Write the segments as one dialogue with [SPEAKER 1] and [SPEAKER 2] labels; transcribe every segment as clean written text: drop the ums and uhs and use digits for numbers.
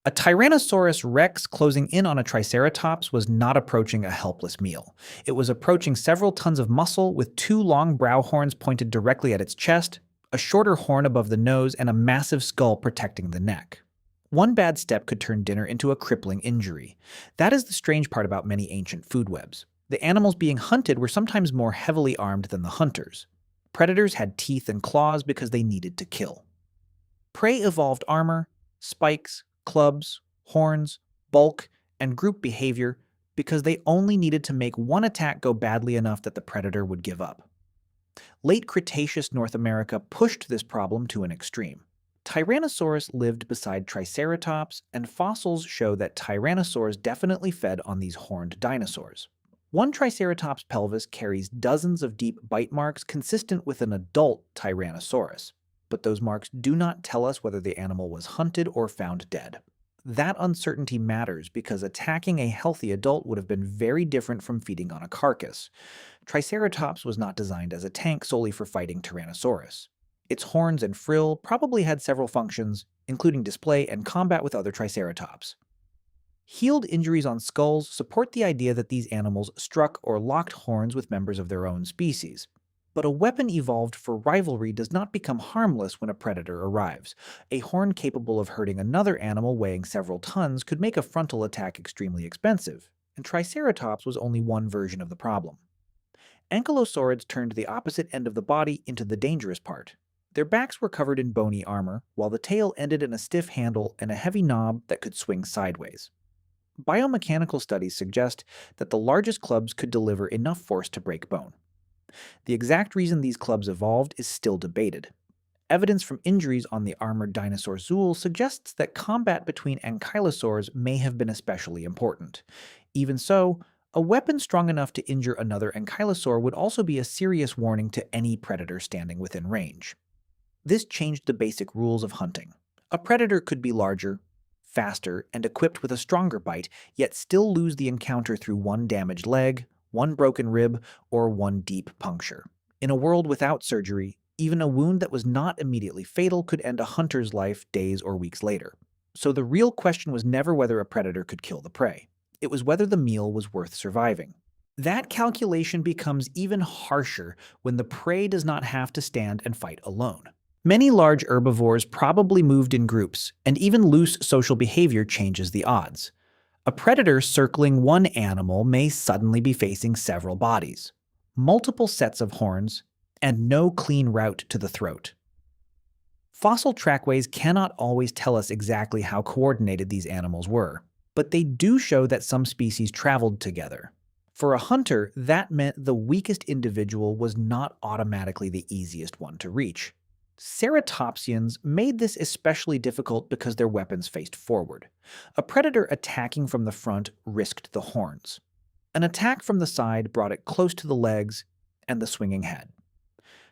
[SPEAKER 1] A Tyrannosaurus rex closing in on a Triceratops was not approaching a helpless meal. It was approaching several tons of muscle with two long brow horns pointed directly at its chest, a shorter horn above the nose, and a massive skull protecting the neck. One bad step could turn dinner into a crippling injury. That is the strange part about many ancient food webs. The animals being hunted were sometimes more heavily armed than the hunters. Predators had teeth and claws because they needed to kill. Prey evolved armor, spikes, clubs, horns, bulk, and group behavior because they only needed to make one attack go badly enough that the predator would give up. Late Cretaceous North America pushed this problem to an extreme. Tyrannosaurus lived beside Triceratops, and fossils show that Tyrannosaurs definitely fed on these horned dinosaurs. One Triceratops pelvis carries dozens of deep bite marks consistent with an adult Tyrannosaurus, but those marks do not tell us whether the animal was hunted or found dead. That uncertainty matters because attacking a healthy adult would have been very different from feeding on a carcass. Triceratops was not designed as a tank solely for fighting Tyrannosaurus. Its horns and frill probably had several functions, including display and combat with other Triceratops. Healed injuries on skulls support the idea that these animals struck or locked horns with members of their own species. But a weapon evolved for rivalry does not become harmless when a predator arrives. A horn capable of hurting another animal weighing several tons could make a frontal attack extremely expensive, and Triceratops was only one version of the problem. Ankylosaurids turned the opposite end of the body into the dangerous part. Their backs were covered in bony armor, while the tail ended in a stiff handle and a heavy knob that could swing sideways. Biomechanical studies suggest that the largest clubs could deliver enough force to break bone. The exact reason these clubs evolved is still debated. Evidence from injuries on the armored dinosaur Zool suggests that combat between ankylosaurs may have been especially important. Even so, a weapon strong enough to injure another ankylosaur would also be a serious warning to any predator standing within range. This changed the basic rules of hunting. A predator could be larger, faster, and equipped with a stronger bite, yet still lose the encounter through one damaged leg, one broken rib, or one deep puncture. In a world without surgery, even a wound that was not immediately fatal could end a hunter's life days or weeks later. So the real question was never whether a predator could kill the prey. It was whether the meal was worth surviving. That calculation becomes even harsher when the prey does not have to stand and fight alone. Many large herbivores probably moved in groups, and even loose social behavior changes the odds. A predator circling one animal may suddenly be facing several bodies, multiple sets of horns, and no clean route to the throat. Fossil trackways cannot always tell us exactly how coordinated these animals were, but they do show that some species traveled together. For a hunter, that meant the weakest individual was not automatically the easiest one to reach. Ceratopsians made this especially difficult because their weapons faced forward. A predator attacking from the front risked the horns. An attack from the side brought it close to the legs and the swinging head.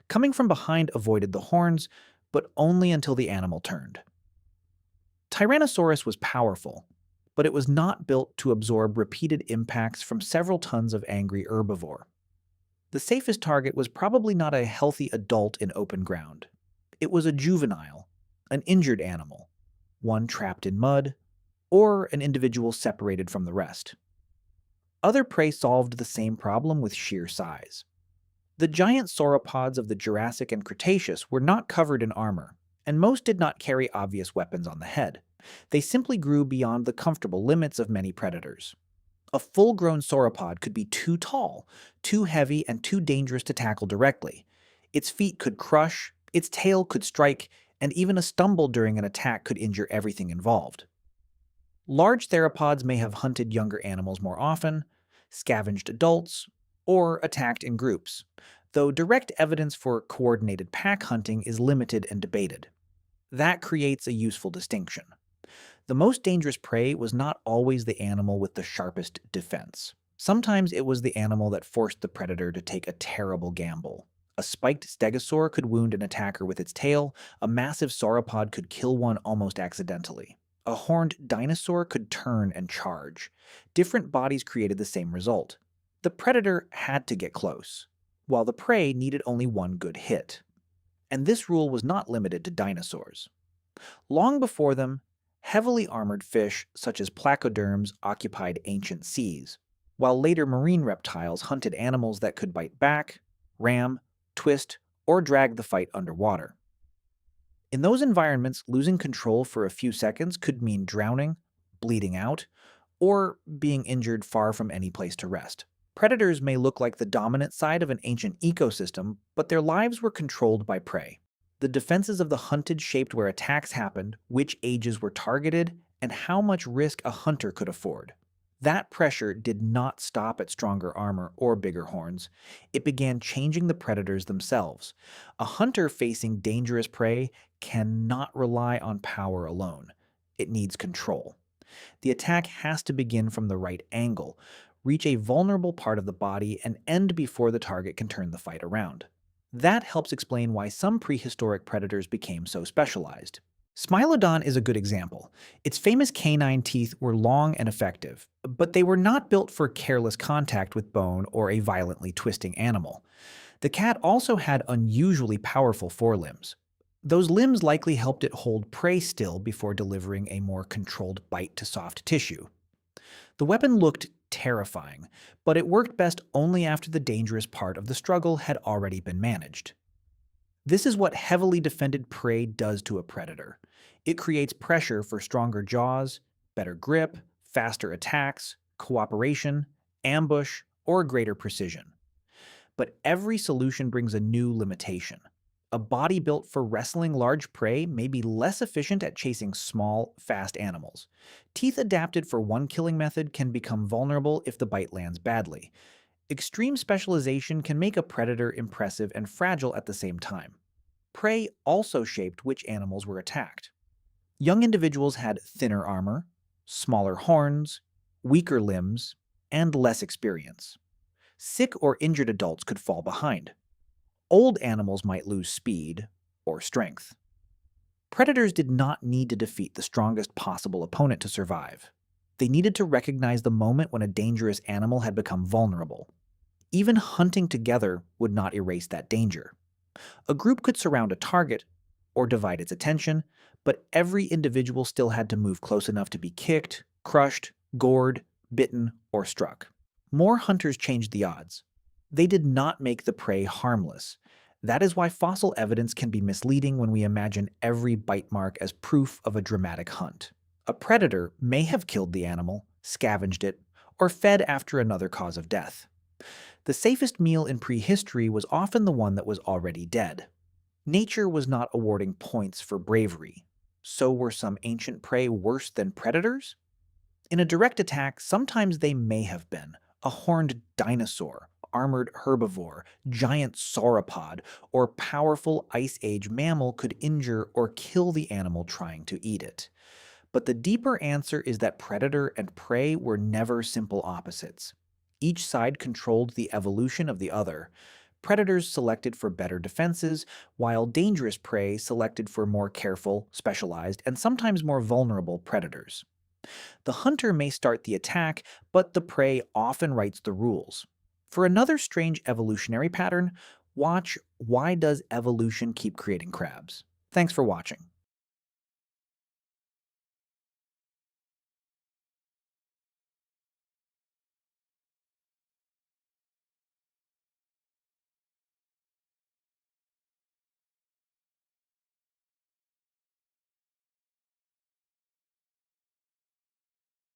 [SPEAKER 1] Coming from behind avoided the horns, but only until the animal turned. Tyrannosaurus was powerful, but it was not built to absorb repeated impacts from several tons of angry herbivore. The safest target was probably not a healthy adult in open ground. It was a juvenile, an injured animal, one trapped in mud, or an individual separated from the rest. Other prey solved the same problem with sheer size. The giant sauropods of the Jurassic and Cretaceous were not covered in armor, and most did not carry obvious weapons on the head. They simply grew beyond the comfortable limits of many predators. A full-grown sauropod could be too tall, too heavy, and too dangerous to tackle directly. Its feet could crush, its tail could strike, and even a stumble during an attack could injure everything involved. Large theropods may have hunted younger animals more often, scavenged adults, or attacked in groups, though direct evidence for coordinated pack hunting is limited and debated. That creates a useful distinction. The most dangerous prey was not always the animal with the sharpest defense. Sometimes it was the animal that forced the predator to take a terrible gamble. A spiked stegosaur could wound an attacker with its tail, a massive sauropod could kill one almost accidentally. A horned dinosaur could turn and charge. Different bodies created the same result. The predator had to get close, while the prey needed only one good hit. And this rule was not limited to dinosaurs. Long before them, Heavily armored fish, such as placoderms, occupied ancient seas, while later marine reptiles hunted animals that could bite back, ram, twist, or drag the fight underwater. In those environments, losing control for a few seconds could mean drowning, bleeding out, or being injured far from any place to rest. Predators may look like the dominant side of an ancient ecosystem, but their lives were controlled by prey. The defenses of the hunted shaped where attacks happened, which ages were targeted, and how much risk a hunter could afford. That pressure did not stop at stronger armor or bigger horns. It began changing the predators themselves. A hunter facing dangerous prey cannot rely on power alone. It needs control. The attack has to begin from the right angle, reach a vulnerable part of the body, and end before the target can turn the fight around. That helps explain why some prehistoric predators became so specialized. Smilodon is a good example. Its famous canine teeth were long and effective, but they were not built for careless contact with bone or a violently twisting animal. The cat also had unusually powerful forelimbs. Those limbs likely helped it hold prey still before delivering a more controlled bite to soft tissue. The weapon looked terrifying, but it worked best only after the dangerous part of the struggle had already been managed. This is what heavily defended prey does to a predator. It creates pressure for stronger jaws, better grip, faster attacks, cooperation, ambush, or greater precision. But every solution brings a new limitation. A body built for wrestling large prey may be less efficient at chasing small, fast animals. Teeth adapted for one killing method can become vulnerable if the bite lands badly. Extreme specialization can make a predator impressive and fragile at the same time. Prey also shaped which animals were attacked. Young individuals had thinner armor, smaller horns, weaker limbs, and less experience. Sick or injured adults could fall behind. Old animals might lose speed or strength. Predators did not need to defeat the strongest possible opponent to survive. They needed to recognize the moment when a dangerous animal had become vulnerable. Even hunting together would not erase that danger. A group could surround a target or divide its attention, but every individual still had to move close enough to be kicked, crushed, gored, bitten, or struck. More hunters changed the odds. They did not make the prey harmless. That is why fossil evidence can be misleading when we imagine every bite mark as proof of a dramatic hunt. A predator may have killed the animal, scavenged it, or fed after another cause of death. The safest meal in prehistory was often the one that was already dead. Nature was not awarding points for bravery. So were some ancient prey worse than predators? In a direct attack, sometimes they may have been. A horned dinosaur, armored herbivore, giant sauropod, or powerful Ice Age mammal could injure or kill the animal trying to eat it. But the deeper answer is that predator and prey were never simple opposites. Each side controlled the evolution of the other. Predators selected for better defenses, while dangerous prey selected for more careful, specialized, and sometimes more vulnerable predators. The hunter may start the attack, but the prey often writes the rules. For another strange evolutionary pattern, watch Why Does Evolution Keep Creating Crabs? Thanks for watching.